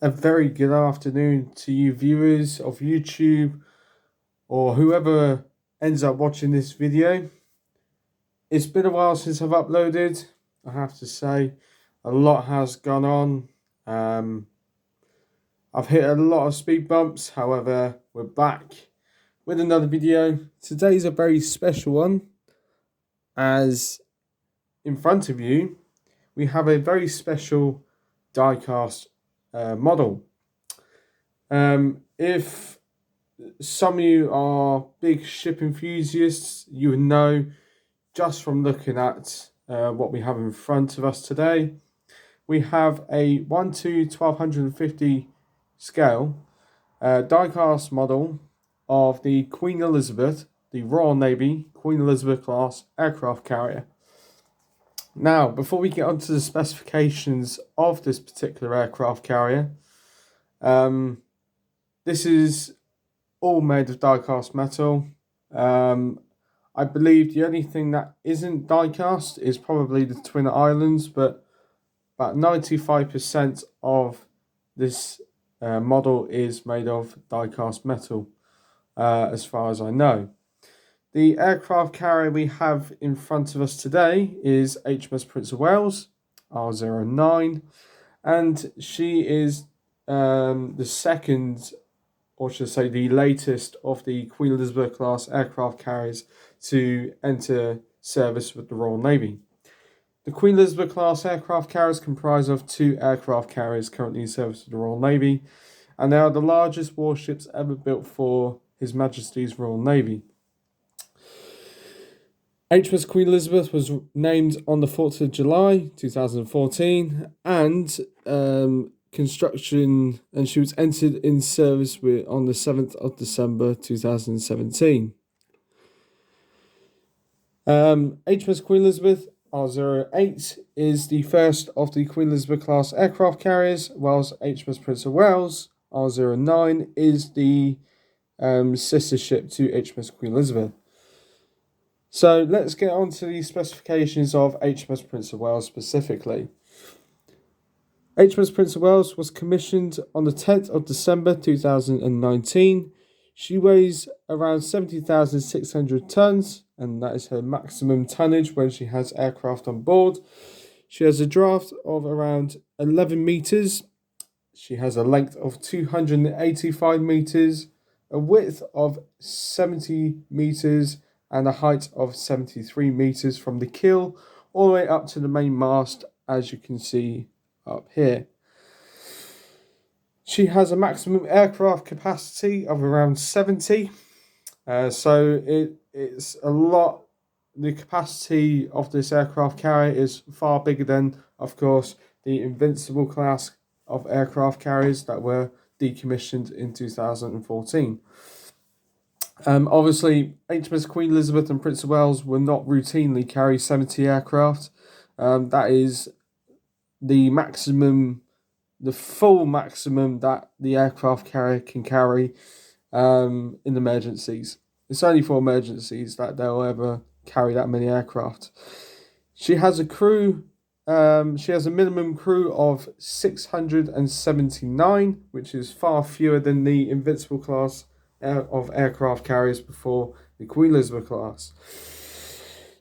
A very good afternoon to you viewers of YouTube or whoever ends up watching this video. It's been a while since I've uploaded. I have to say a lot has gone on. I've hit a lot of speed bumps. However, we're back with another video. Today's a very special one, as in front of you we have a very special diecast model. If some of you are big ship enthusiasts, you would know just from looking at what we have in front of us today. We have a 1:1250 scale diecast model of the Queen Elizabeth, the Royal Navy Queen Elizabeth class aircraft carrier. Now, before we get onto the specifications of this particular aircraft carrier, this is all made of die-cast metal. I believe the only thing that isn't die-cast is probably the Twin Islands, but about 95% of this model is made of die-cast metal, as far as I know. The aircraft carrier we have in front of us today is HMS Prince of Wales, R09, and she is the second, or should I say the latest, of the Queen Elizabeth class aircraft carriers to enter service with the Royal Navy. The Queen Elizabeth class aircraft carriers comprise of 2 aircraft carriers currently in service with the Royal Navy, and they are the largest warships ever built for His Majesty's Royal Navy. HMS Queen Elizabeth was named on the 4th of July 2014, and construction, and she was entered in service on the 7th of December 2017. HMS Queen Elizabeth R08 is the first of the Queen Elizabeth class aircraft carriers, whilst HMS Prince of Wales R09 is the sister ship to HMS Queen Elizabeth. So let's get on to the specifications of HMS Prince of Wales specifically. HMS Prince of Wales was commissioned on the 10th of December 2019. She weighs around 70,600 tons, and that is her maximum tonnage when she has aircraft on board. She has a draft of around 11 meters. She has a length of 285 meters, a width of 70 meters, and a height of 73 meters from the keel all the way up to the main mast, as you can see up here. She has a maximum aircraft capacity of around 70, so it's a lot. The capacity of this aircraft carrier is far bigger than, of course, the Invincible class of aircraft carriers that were decommissioned in 2014. Obviously, HMS Queen Elizabeth and Prince of Wales will not routinely carry 70 aircraft. That is the maximum, the full maximum that the aircraft carrier can carry in emergencies. It's only for emergencies that they'll ever carry that many aircraft. She has a crew. She has a minimum crew of 679, which is far fewer than the Invincible class of aircraft carriers before the Queen Elizabeth class.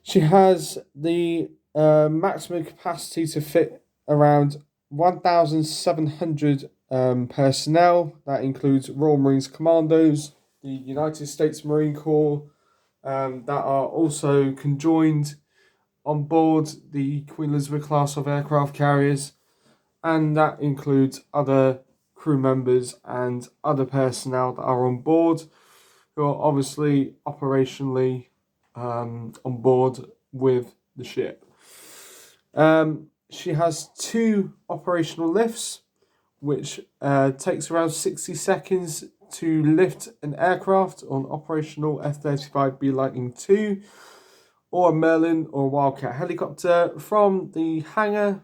She has the maximum capacity to fit around 1,700 personnel. That includes Royal Marines Commandos, the United States Marine Corps, that are also conjoined on board the Queen Elizabeth class of aircraft carriers, and that includes other crew members and other personnel that are on board, who are obviously operationally on board with the ship. She has 2 operational lifts, which takes around 60 seconds to lift an aircraft on operational F-35B Lightning II or a Merlin or Wildcat helicopter from the hangar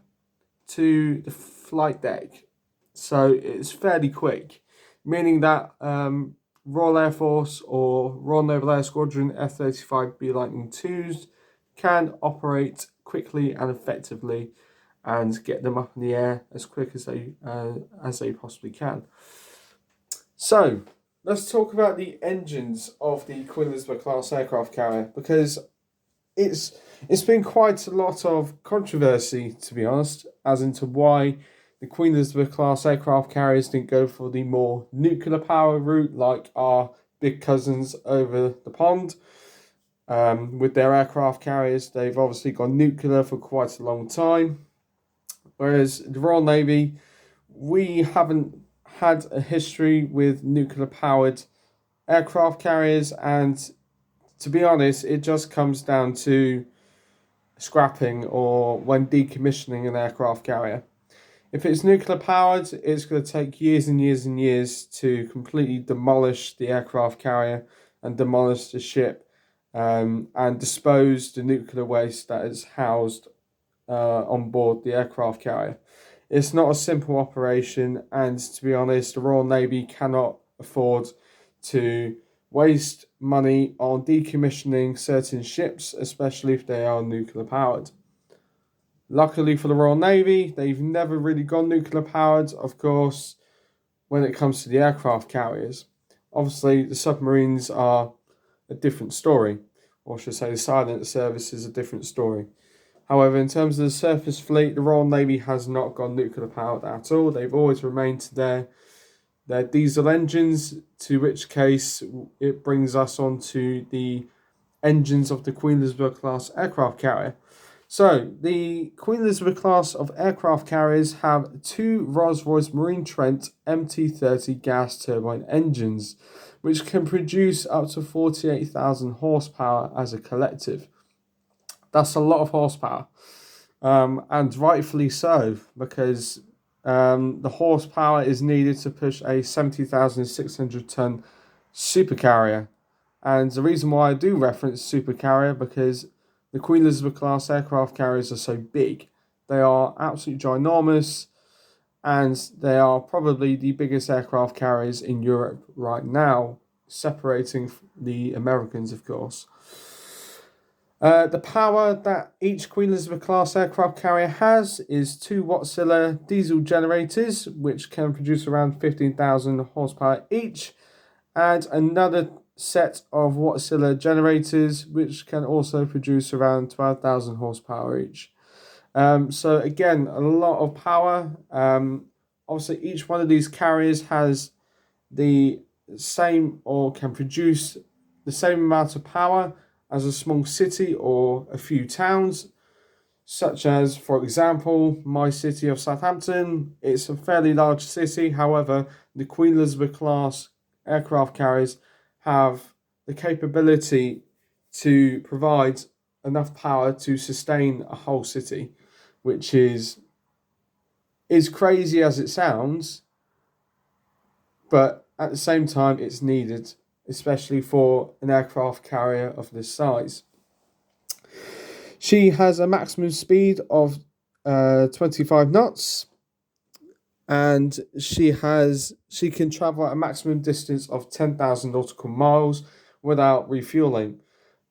to the flight deck. So it's fairly quick, meaning that Royal Air Force or Royal Naval Air Squadron F-35B Lightning IIs can operate quickly and effectively and get them up in the air as quick as they possibly can. So let's talk about the engines of the Queen Elizabeth class aircraft carrier, because it's been quite a lot of controversy, to be honest, as into why the Queen Elizabeth class aircraft carriers didn't go for the more nuclear power route like our big cousins over the pond. With their aircraft carriers, they've obviously gone nuclear for quite a long time, whereas the Royal Navy, we haven't had a history with nuclear powered aircraft carriers, and to be honest, it just comes down to scrapping or when decommissioning an aircraft carrier. If it's nuclear powered, it's going to take years and years and years to completely demolish the aircraft carrier and demolish the ship, and dispose the nuclear waste that is housed on board the aircraft carrier. It's not a simple operation, and to be honest, the Royal Navy cannot afford to waste money on decommissioning certain ships, especially if they are nuclear powered. Luckily for the Royal Navy, they've never really gone nuclear powered, of course, when it comes to the aircraft carriers. Obviously, the submarines are a different story, or should I say the silent service is a different story. However, in terms of the surface fleet, the Royal Navy has not gone nuclear powered at all. They've always remained to their diesel engines, to which case it brings us on to the engines of the Queen Elizabeth class aircraft carrier. So, the Queen Elizabeth class of aircraft carriers have two Rolls-Royce Marine Trent MT30 gas turbine engines, which can produce up to 48,000 horsepower as a collective. That's a lot of horsepower, and rightfully so, because the horsepower is needed to push a 70,600 ton supercarrier. And the reason why I do reference supercarrier, because the Queen Elizabeth class aircraft carriers are so big. They are absolutely ginormous, and they are probably the biggest aircraft carriers in Europe right now, separating the Americans, of course. The power that each Queen Elizabeth class aircraft carrier has is two Wärtsilä diesel generators, which can produce around 15,000 horsepower each, and another set of Wärtsilä generators, which can also produce around 12,000 horsepower each. So again, a lot of power. Obviously, each one of these carriers has the same, or can produce the same amount of power as a small city or a few towns, such as, for example, my city of Southampton. It's a fairly large city. However, the Queen Elizabeth class aircraft carriers have the capability to provide enough power to sustain a whole city, which is crazy as it sounds, but at the same time it's needed, especially for an aircraft carrier of this size. She has a maximum speed of 25 knots, and she can travel at a maximum distance of 10,000 nautical miles without refueling.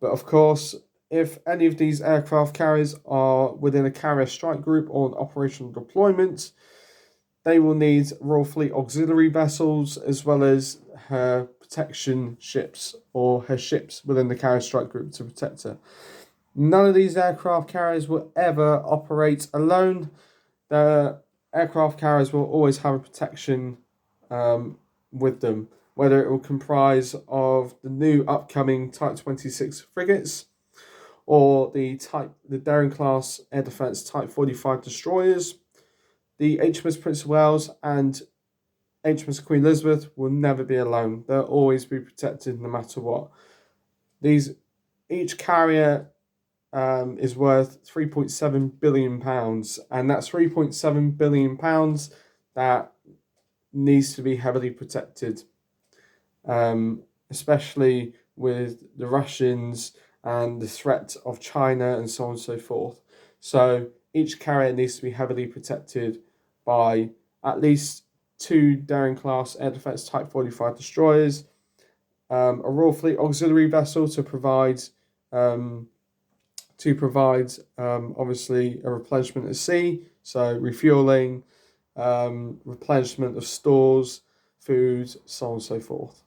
But of course, if any of these aircraft carriers are within a carrier strike group or an operational deployment, they will need Royal Fleet auxiliary vessels, as well as her protection ships, or her ships within the carrier strike group, to protect her. None of these aircraft carriers will ever operate alone. The aircraft carriers will always have a protection with them, whether it will comprise of the new upcoming Type 26 frigates, or the Daring class air defence Type 45 destroyers. The HMS Prince of Wales and HMS Queen Elizabeth will never be alone. They'll always be protected no matter what. Each carrier is worth £3.7 billion, and that's £3.7 billion that needs to be heavily protected, especially with the Russians and the threat of China and so on and so forth. So each carrier needs to be heavily protected by at least two Daring class air defence Type 45 destroyers, a Royal Fleet auxiliary vessel to provide obviously a replenishment at sea, So refueling, replenishment of stores, food, so on and so forth.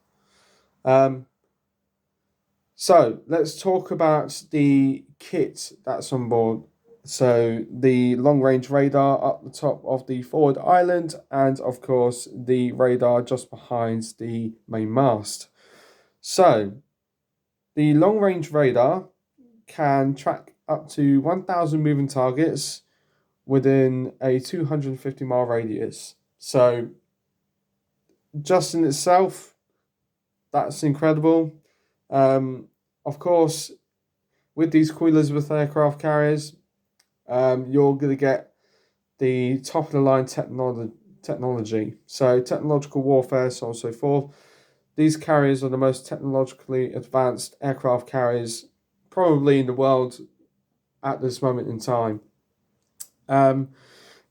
So let's talk about the kit that's on board. So the long-range radar up the top of the forward island, and of course the radar just behind the main mast. So the long-range radar can track up to 1,000 moving targets within a 250-mile radius. So just in itself, that's incredible. Of course, with these Queen Elizabeth aircraft carriers, you're going to get the top of the line technology. So technological warfare, so on and so forth. These carriers are the most technologically advanced aircraft carriers probably in the world at this moment in time.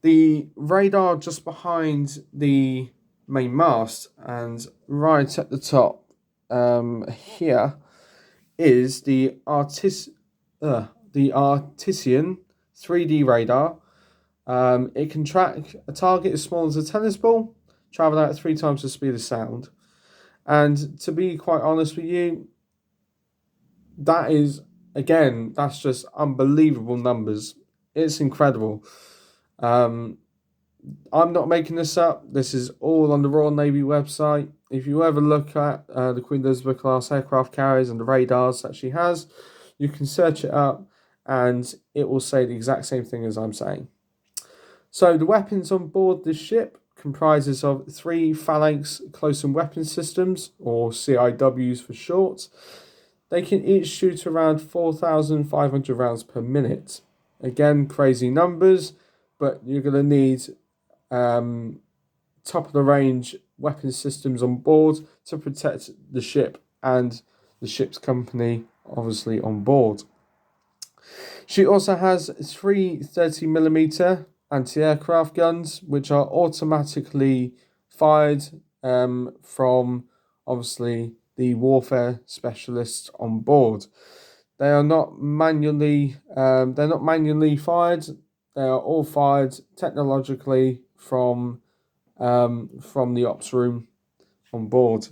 The radar just behind the main mast and right at the top here is the Artisan 3D radar. It can track a target as small as a tennis ball, travel at 3 times the speed of sound. And to be quite honest with you, that's just unbelievable numbers. It's incredible. I'm not making this up. This is all on the Royal Navy website. If you ever look at the Queen Elizabeth class aircraft carriers and the radars that she has, you can search it up and it will say the exact same thing as I'm saying. So the weapons on board this ship comprises of 3 phalanx close-in weapon systems, or CIWs for short. They can each shoot around 4,500 rounds per minute. Again, crazy numbers, but you're going to need top of the range weapon systems on board to protect the ship and the ship's company, obviously, on board. She also has 3 30mm anti-aircraft guns, which are automatically fired from, obviously, the warfare specialists on board. They are not manually fired. They are all fired technologically from the ops room on board.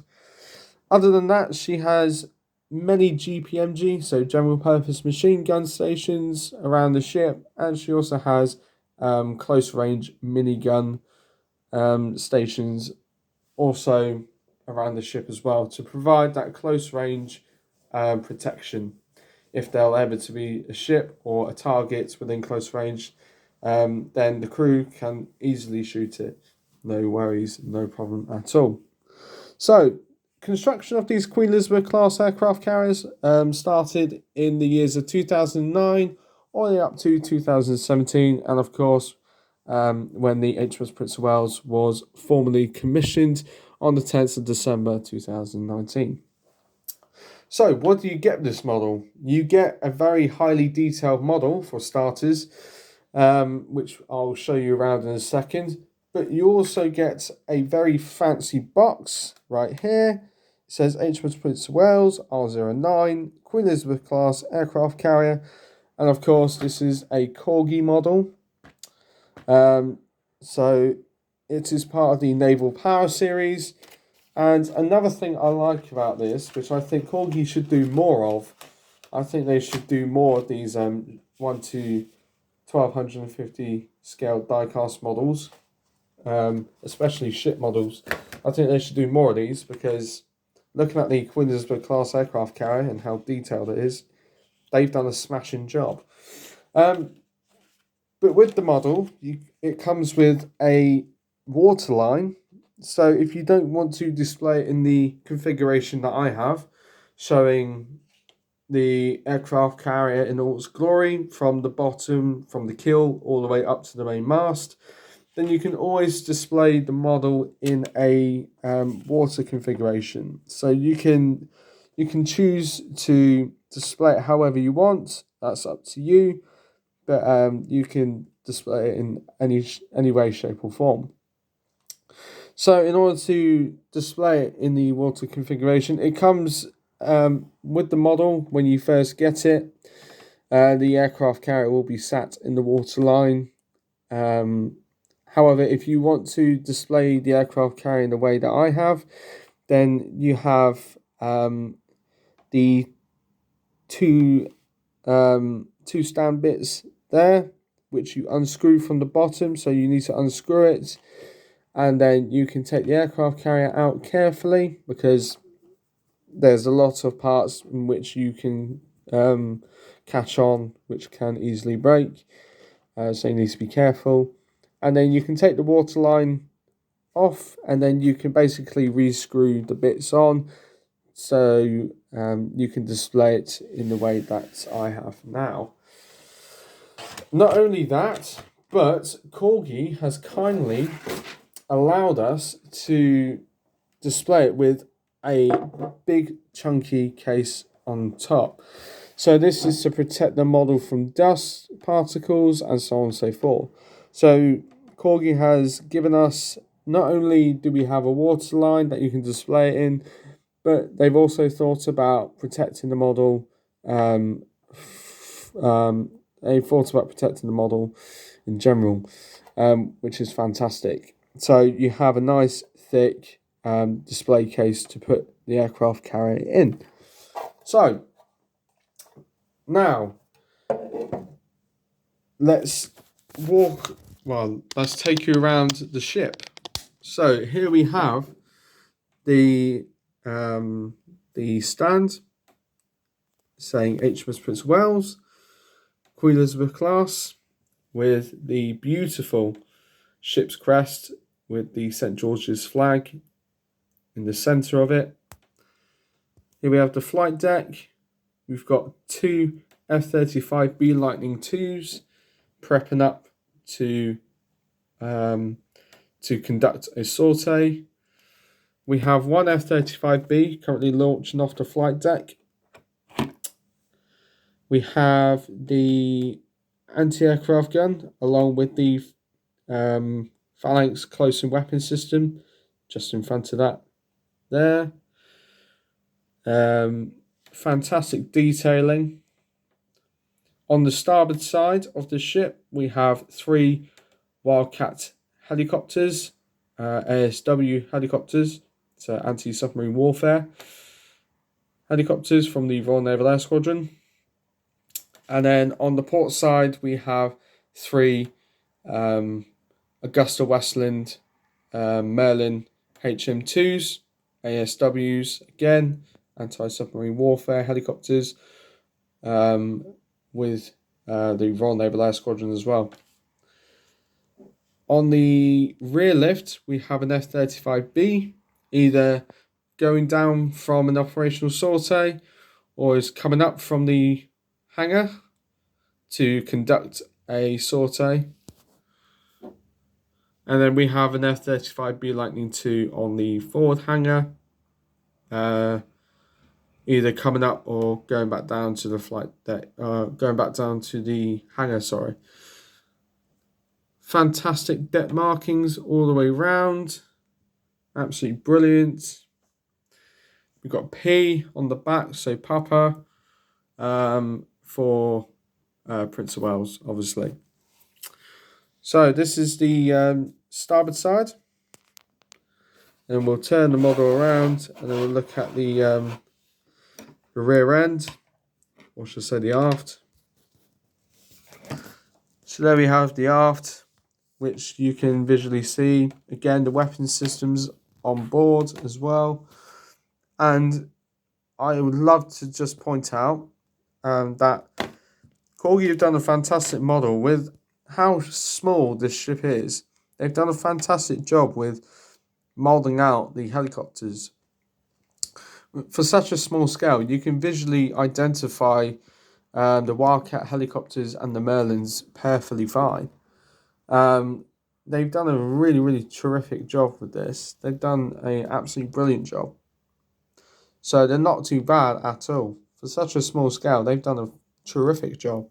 Other than that, she has many GPMG, so general purpose machine gun stations around the ship, and she also has close range minigun stations also around the ship as well to provide that close range protection. If there'll ever to be a ship or a target within close range, then the crew can easily shoot it. No worries, no problem at all. So, construction of these Queen Elizabeth class aircraft carriers started in the years of 2009 all the way up to 2017, and of course, when the HMS Prince of Wales was formally commissioned on the 10th of December 2019. So, what do you get with this model? You get a very highly detailed model for starters, which I'll show you around in a second. But you also get a very fancy box right here. It says HMS Prince of Wales R09 Queen Elizabeth class aircraft carrier, and of course this is a Corgi model. So it is part of the Naval Power Series. And another thing I like about this, which I think Corgi should do more of, I think they should do more of these 1 to 1250 scale diecast models, especially ship models. I think they should do more of these because looking at the Queen Elizabeth class aircraft carrier and how detailed it is, they've done a smashing job. But with the model, it comes with a waterline. So if you don't want to display it in the configuration that I have, showing the aircraft carrier in all its glory, from the bottom, from the keel, all the way up to the main mast, then you can always display the model in a water configuration. So you can choose to display it however you want. That's up to you. But you can display it in any way, shape or form. So in order to display it in the water configuration, it comes with the model when you first get it. The aircraft carrier will be sat in the water line However, if you want to display the aircraft carrier in the way that I have, then you have the two stand bits there, which you unscrew from the bottom. So you need to unscrew it, and then you can take the aircraft carrier out carefully, because there's a lot of parts in which you can catch on, which can easily break. So you need to be careful. And then you can take the waterline off, and then you can basically re-screw the bits on, so you can display it in the way that I have now. Not only that, but Corgi has kindly allowed us to display it with a big chunky case on top. So this is to protect the model from dust particles and so on and so forth. So Corgi has given us, not only do we have a waterline that you can display it in, but they've also thought about protecting the model. They've thought about protecting the model in general, which is fantastic. So you have a nice thick display case to put the aircraft carrier in. So now let's take you around the ship. So here we have the stand saying HMS Prince of Wales, Queen Elizabeth class, with the beautiful ship's crest with the St. George's flag in the centre of it. Here we have the flight deck. We've got two F-35B Lightning IIs prepping up to conduct a sortie. We have one F-35B currently launching off the flight deck. We have the anti-aircraft gun along with the Phalanx close-in weapon system just in front of that there. Fantastic detailing. On the starboard side of the ship, we have three Wildcat helicopters, ASW helicopters, so anti-submarine warfare helicopters from the Royal Naval Air Squadron. And then on the port side, we have three Augusta Westland Merlin HM2s, ASWs, again, anti-submarine warfare helicopters, with the Royal Naval Air Squadron as well. On the rear lift, we have an F-35B, either going down from an operational sortie or is coming up from the hangar to conduct a sortie. And then we have an F-35B Lightning II on the forward hangar, either coming up or going back down to the flight deck, going back down to the hangar, sorry. Fantastic deck markings all the way round. Absolutely brilliant. We've got P on the back, so Papa, for Prince of Wales, obviously. So this is the starboard side. And we'll turn the model around and then we'll look at the rear end, or should I say the aft. So there we have the aft, which you can visually see. Again, the weapon systems on board as well. And I would love to just point out that Corgi have done a fantastic model with how small this ship is. They've done a fantastic job with moulding out the helicopters. For such a small scale, you can visually identify the Wildcat helicopters and the Merlins perfectly fine. They've done a really, really terrific job with this. They've done an absolutely brilliant job. So they're not too bad at all. For such a small scale, they've done a terrific job.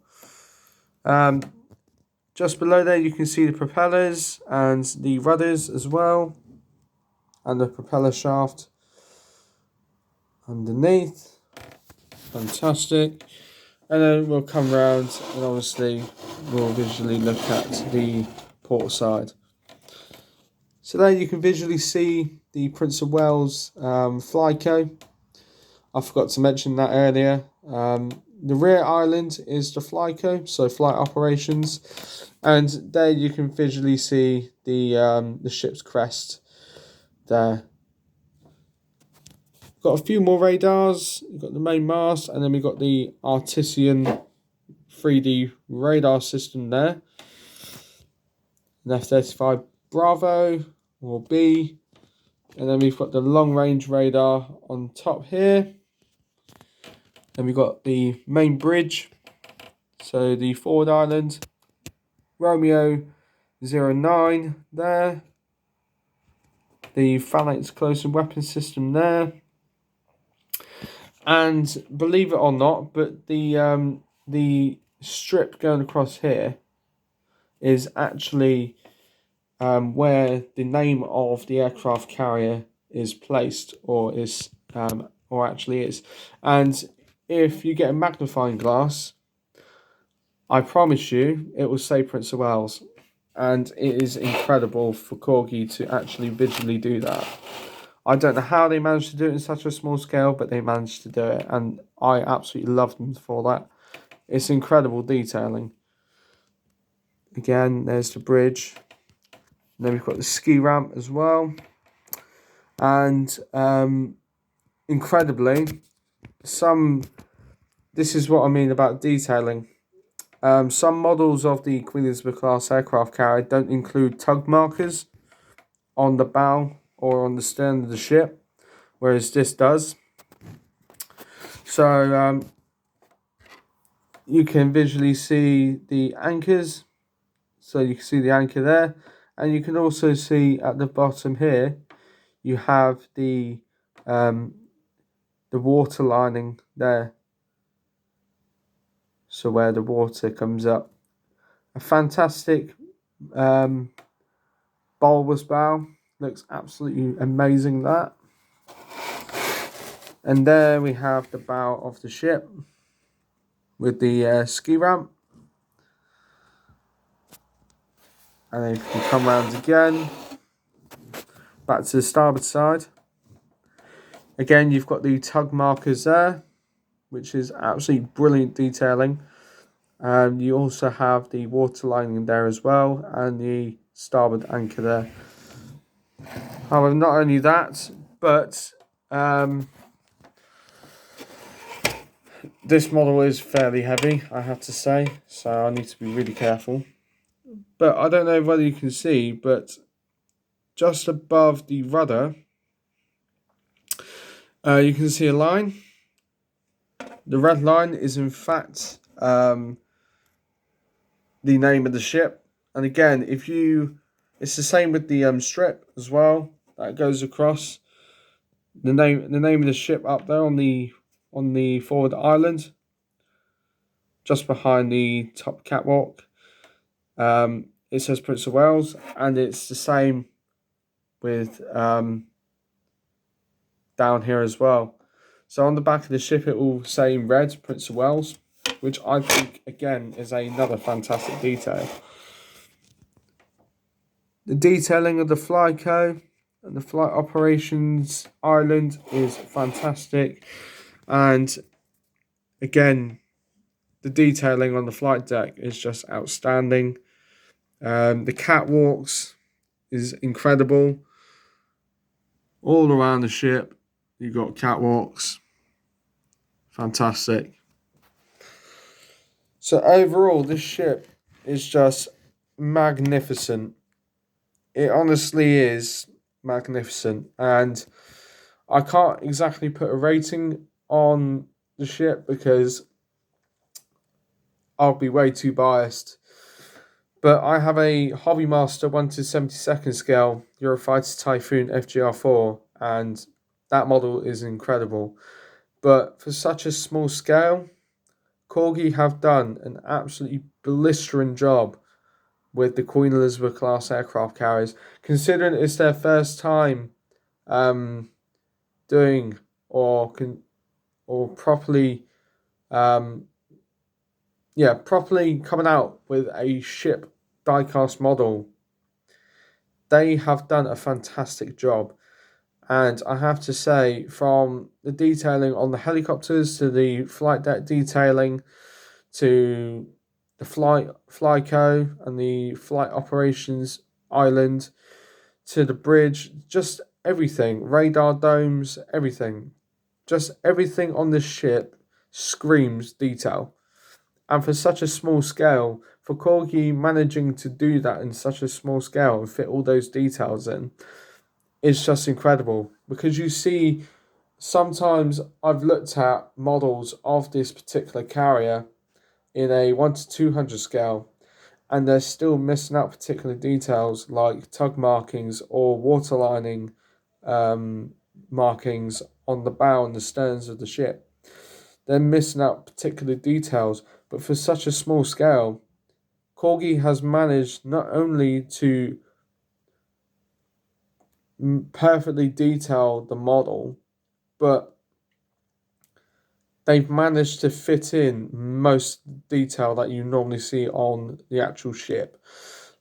Just below there, you can see the propellers and the rudders as well, and the propeller shaft underneath. Fantastic. And then we'll come round and obviously we'll visually look at the port side. So there you can visually see the Prince of Wales Flyco. I forgot to mention that earlier. The rear island is the Flyco, so flight operations, and there you can visually see the ship's crest there. Got a few more radars. You've got the main mast, and then we've got the Artisan 3D radar system there. An F-35 Bravo or B, and then we've got the long range radar on top here. Then we've got the main bridge, so the forward island, Romeo 09 there, the phalanx close and weapon system there, and believe it or not, but the strip going across here is actually where the name of the aircraft carrier is placed, or actually is. And if you get a magnifying glass, I promise you it will say Prince of Wales, and it is incredible for Corgi to actually visually do that. I don't know how they managed to do it in such a small scale, but they managed to do it, and I absolutely love them for that. It's incredible detailing. Again, there's the bridge. And then we've got the ski ramp as well. And incredibly, this is what I mean about detailing. Some models of the Queen Elizabeth class aircraft carrier don't include tug markers on the bow or on the stern of the ship, whereas this does. So you can visually see the anchors. So you can see the anchor there, and you can also see at the bottom here, you have the water lining there. So where the water comes up. A fantastic bulbous bow. Looks absolutely amazing, that. And there we have the bow of the ship with the ski ramp. And then if you come round again, back to the starboard side. Again, you've got the tug markers there, which is absolutely brilliant detailing. You also have the water lining there as well, and the starboard anchor there. However, not only that, but this model is fairly heavy, I have to say, so I need to be really careful. But I don't know whether you can see, but just above the rudder, you can see a line. The red line is in fact the name of the ship. And again, it's the same with the strip as well that goes across. The name of the ship up there on the forward island, just behind the top catwalk. It says Prince of Wales, and it's the same with down here as well. So on the back of the ship, it will say in red Prince of Wales, which I think again is another fantastic detail. The detailing of the Flyco and the flight operations island is fantastic, and again, the detailing on the flight deck is just outstanding. The catwalks is incredible. All around the ship, you've got catwalks. Fantastic. So overall, this ship is just magnificent. It honestly is magnificent, and I can't exactly put a rating on the ship because I'll be way too biased. But I have a Hobbymaster 1/72 scale Eurofighter Typhoon FGR4, and that model is incredible. But for such a small scale, Corgi have done an absolutely blistering job with the Queen Elizabeth class aircraft carriers, considering it's their first time doing or properly properly coming out with a ship diecast model they have done a fantastic job. And I have to say, from the detailing on the helicopters to the flight deck detailing to the flyco and the flight operations island to the bridge, just everything, radar domes, everything, just everything on this ship screams detail. And for such a small scale, for Corgi managing to do that in such a small scale and fit all those details in, is just incredible. Because you see, sometimes I've looked at models of this particular carrier in a 1 to 200 scale, and they're still missing out particular details like tug markings or waterlining markings on the bow and the sterns of the ship. They're missing out particular details, but for such a small scale, Corgi has managed not only to perfectly detail the model, but they've managed to fit in most detail that you normally see on the actual ship.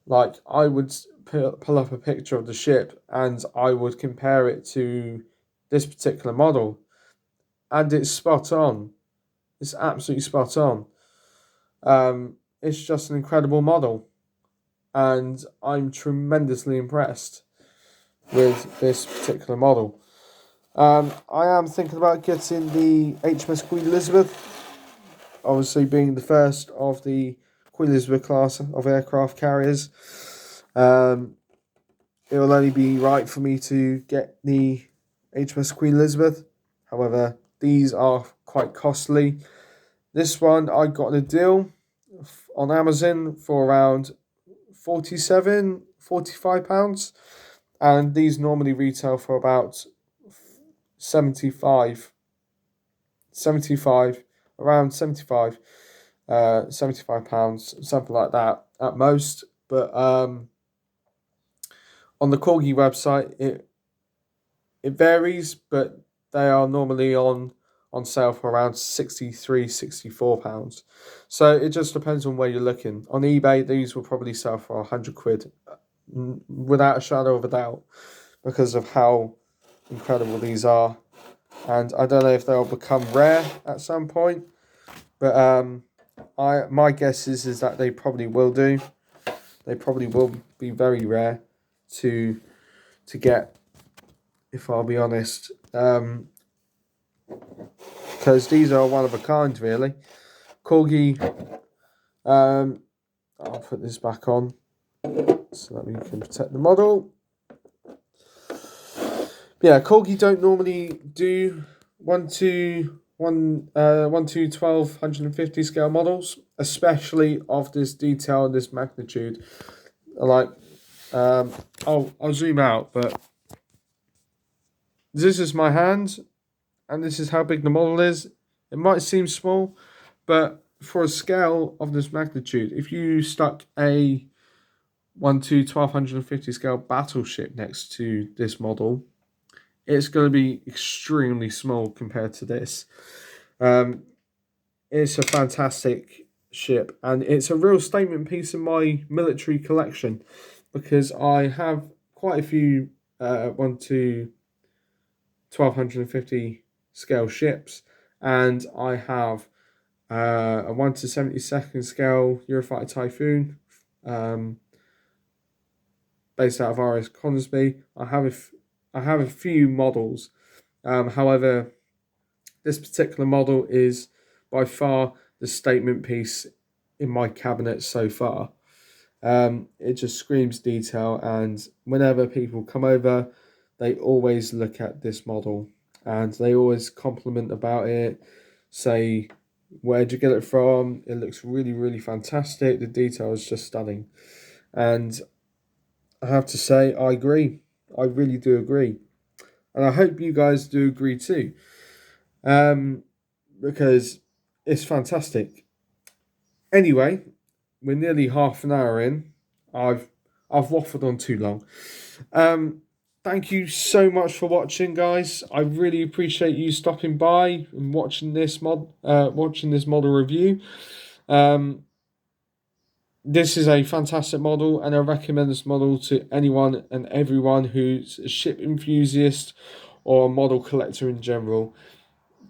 Like, I would pull up a picture of the ship and I would compare it to this particular model, and it's spot on. It's absolutely spot on. It's just an incredible model, and I'm tremendously impressed with this particular model. I am thinking about getting the HMS Queen Elizabeth, obviously being the first of the Queen Elizabeth class of aircraft carriers. It will only be right for me to get the HMS Queen Elizabeth. However, these are quite costly. This one I got a deal on Amazon for around £45, and these normally retail for about 75, around 75, £75, something like that at most. But on the Corgi website, it varies, but they are normally on sale for around £63, £64. So it just depends on where you're looking. On eBay, these will probably sell for £100, without a shadow of a doubt, because of how incredible these are. And I don't know if they'll become rare at some point, but my guess is that they probably will do. They probably will be very rare to get, if I'll be honest. Because these are one of a kind, really. Corgi, I'll put this back on so that we can protect the model. Yeah, Corgi don't normally do 1 to 1250 scale models, especially of this detail and this magnitude. Like, I'll zoom out, but this is my hand, and this is how big the model is. It might seem small, but for a scale of this magnitude, if you stuck a 1 to 1250 scale battleship next to this model, it's going to be extremely small compared to this. It's a fantastic ship, and it's a real statement piece in my military collection, because I have quite a few 1 to 1250 scale ships, and I have a 1 to 72nd scale Eurofighter Typhoon, based out of RS Consby. I have a few models. However, this particular model is by far the statement piece in my cabinet so far. It just screams detail, and whenever people come over, they always look at this model and they always compliment about it, say, where'd you get it from? It looks really, really fantastic. The detail is just stunning. And I have to say, I agree. I really do agree. And I hope you guys do agree too. Because it's fantastic. Anyway, we're nearly half an hour in. I've waffled on too long. Thank you so much for watching, guys. I really appreciate you stopping by and watching this model review. this is a fantastic model, and I recommend this model to anyone and everyone who's a ship enthusiast or a model collector in general.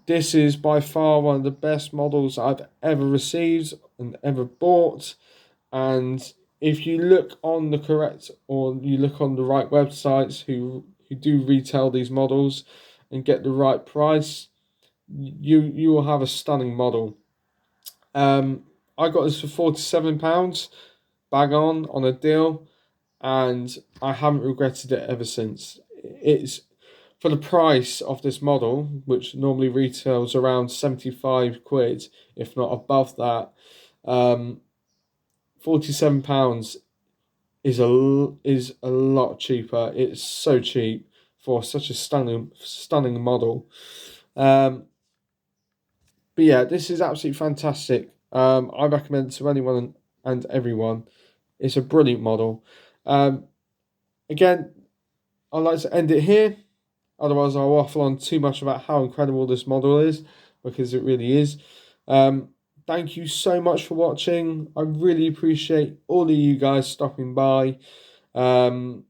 This is by far one of the best models I've ever received and ever bought. And if you look on the correct, or you look on the right websites who do retail these models and get the right price, you will have a stunning model. I got this for £47, bang on a deal, and I haven't regretted it ever since. It's for the price of this model, which normally retails around 75 quid, if not above that. um, £47 is a lot cheaper. It's so cheap for such a stunning model. Um, but yeah, this is absolutely fantastic. I recommend it to anyone and everyone. It's a brilliant model. Um, Again, I'd like to end it here. Otherwise, I'll waffle on too much about how incredible this model is, because it really is. Um, Thank you so much for watching. I really appreciate all of you guys stopping by. Um,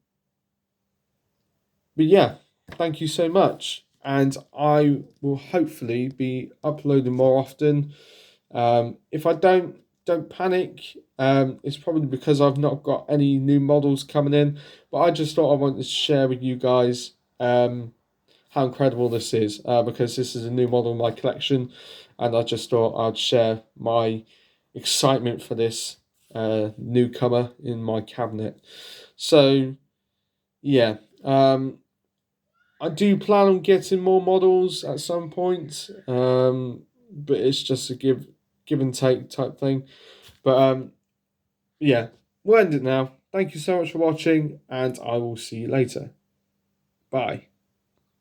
but yeah, thank you so much. And I will hopefully be uploading more often. If I don't panic. It's probably because I've not got any new models coming in. But I just thought I wanted to share with you guys how incredible this is, because this is a new model in my collection, and I just thought I'd share my excitement for this newcomer in my cabinet. So yeah, I do plan on getting more models at some point, but it's just a give and take type thing. But yeah, we'll end it now. Thank you so much for watching, and I will see you later. Bye.